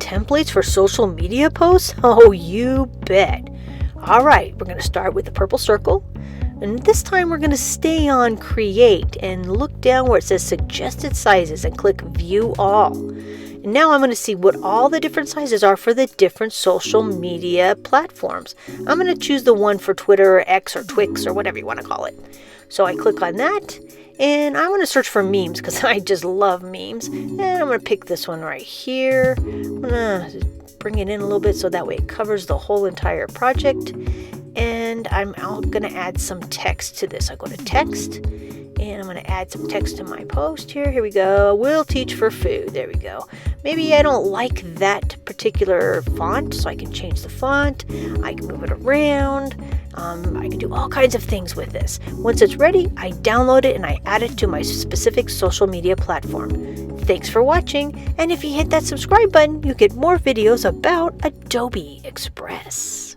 templates for social media posts? Oh, you bet. All right, we're going to start with the purple circle. And this time we're going to stay on Create and look down where it says Suggested Sizes and click View All. And now I'm going to see what all the different sizes are for the different social media platforms. I'm going to choose the one for Twitter or X or Twix or whatever you want to call it. So I click on that. And I want to search for memes because I just love memes. And I'm going to pick this one right here. I'm going to bring it in a little bit so that way it covers the whole entire project. And I'm going to add some text to this. I go to text and I'm going to add some text to my post here. Here we go. We'll teach for food. There we go. Maybe I don't like that particular font, so I can change the font. I can move it around. I can do all kinds of things with this. Once it's ready, I download it and I add it to my specific social media platform. Thanks for watching, and if you hit that subscribe button, you get more videos about Adobe Express.